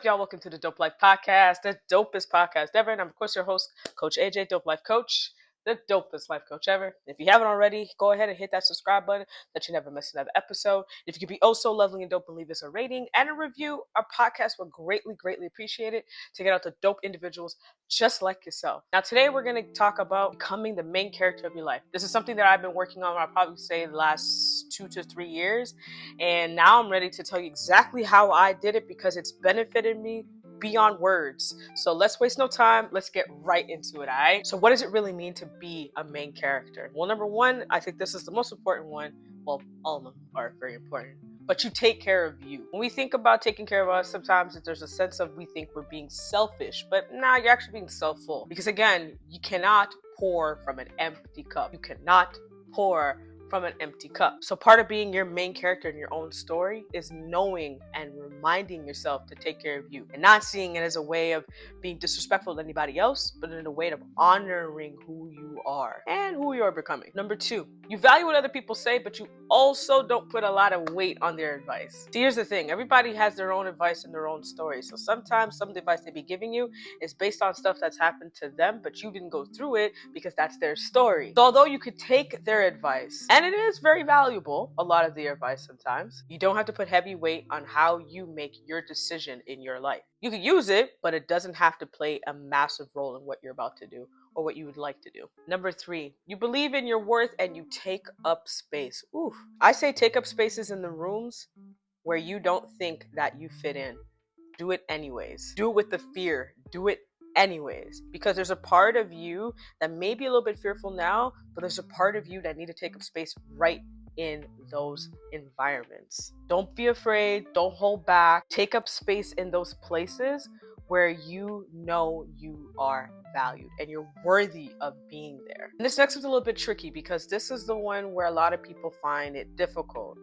y'all? Welcome to the Dope Life Podcast, the dopest podcast ever. And I'm, of course, your host, Coach AJ, Dope Life Coach, the dopest life coach ever. If you haven't already, go ahead and hit that subscribe button that you never miss another episode. If you could be oh so lovely and dope and leave us a rating and a review, our podcast would greatly appreciate it to get out to dope individuals just like yourself. Now, today we're going to talk about becoming the main character of your life. This is something that I've been working on, I'll probably say the last 2 to 3 years. And now I'm ready to tell you exactly how I did it because it's benefited me beyond words. So let's waste no time. Let's get right into it, all right? So what does it really mean to be a main character? Well, number one, I think this is the most important one. Well, all of them are very important. But you take care of you. When we think about taking care of us, sometimes there's a sense of we think we're being selfish, but nah, you're actually being self-full. Because again, you cannot pour from an empty cup. You cannot pour from an empty cup. So part of being your main character in your own story is knowing and reminding yourself to take care of you and not seeing it as a way of being disrespectful to anybody else, but in a way of honoring who you are and who you are becoming. Number two, you value what other people say, but you also don't put a lot of weight on their advice. See, here's the thing. Everybody has their own advice and their own story. So sometimes some of the advice they be giving you is based on stuff that's happened to them, but you didn't go through it because that's their story. So although you could take their advice, and it is very valuable, a lot of the advice sometimes, you don't have to put heavy weight on how you make your decision in your life. You could use it, but it doesn't have to play a massive role in what you're about to do or what you would like to do. Number three, you believe in your worth and you take up space. Ooh, I say take up spaces in the rooms where you don't think that you fit in. Do it anyways. Do it with the fear. Do it anyways, because there's a part of you that may be a little bit fearful now, but there's a part of you that need to take up space right in those environments. Don't be afraid. Don't hold back. Take up space in those places where you know you are valued and you're worthy of being there. And this next one's a little bit tricky because this is the one where a lot of people find it difficult.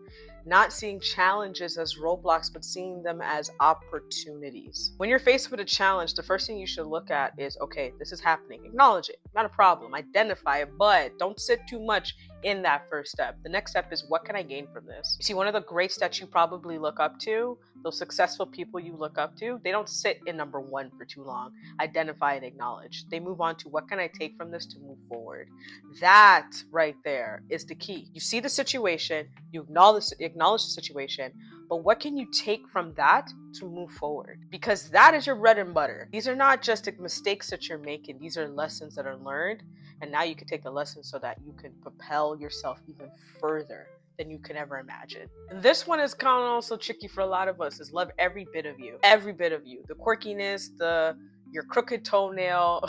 Not seeing challenges as roadblocks, but seeing them as opportunities. When you're faced with a challenge, the first thing you should look at is, okay, this is happening. Acknowledge it. Not a problem. Identify it, but don't sit too much in that first step. The next step is, what can I gain from this? You see, one of the greats that you probably look up to, those successful people you look up to, they don't sit in number one for too long. Identify and acknowledge. They move on to, what can I take from this to move forward? That right there is the key. You see the situation, you acknowledge the situation, but what can you take from that to move forward? Because that is your bread and butter. These are not just mistakes that you're making. These are lessons that are learned. And now you can take the lessons so that you can propel yourself even further than you can ever imagine. And this one is kind of also tricky for a lot of us, is love every bit of you. Every bit of you. The quirkiness, your crooked toenail,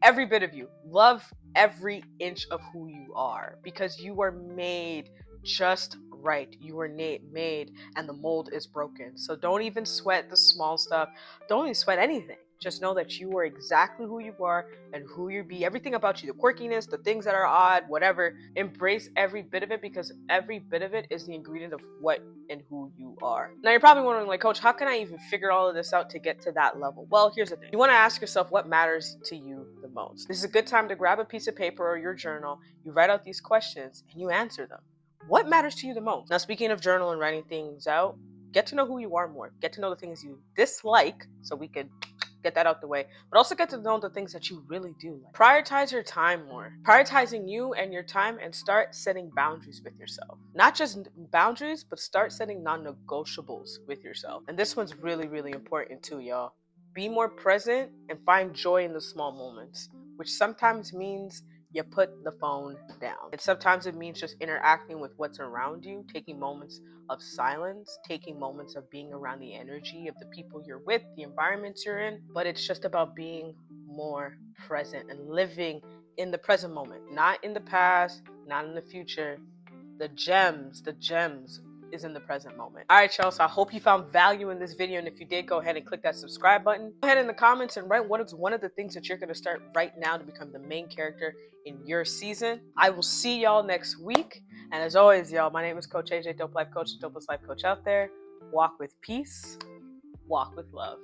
every bit of you. Love every inch of who you are, because you are made just right. You were made and the mold is broken. So don't even sweat the small stuff. Don't even sweat anything. Just know that you are exactly who you are and who you be. Everything about you, the quirkiness, the things that are odd, whatever, embrace every bit of it, because every bit of it is the ingredient of what and who you are. Now you're probably wondering, like, Coach, how can I even figure all of this out to get to that level? Well, here's the thing. You want to ask yourself what matters to you the most. This is a good time to grab a piece of paper or your journal. You write out these questions and you answer them. What matters to you the most? Now, speaking of journal and writing things out, get to know who you are more. Get to know the things you dislike so we can get that out the way, but also get to know the things that you really do like. Prioritize your time more. Prioritizing you and your time, and start setting boundaries with yourself. Not just boundaries, but start setting non-negotiables with yourself. And this one's really important too, y'all. Be more present and find joy in the small moments, which sometimes means you put the phone down. And sometimes it means just interacting with what's around you, taking moments of silence, taking moments of being around the energy of the people you're with, the environments you're in. But it's just about being more present and living in the present moment, not in the past, not in the future. The gems is in the present moment. All right, y'all. So I hope you found value in this video. And if you did, go ahead and click that subscribe button. Go ahead in the comments and write what is one of the things that you're going to start right now to become the main character in your season. I will see y'all next week. And as always, y'all, my name is Coach AJ, Dope Life Coach, the dopest life coach out there. Walk with peace. Walk with love.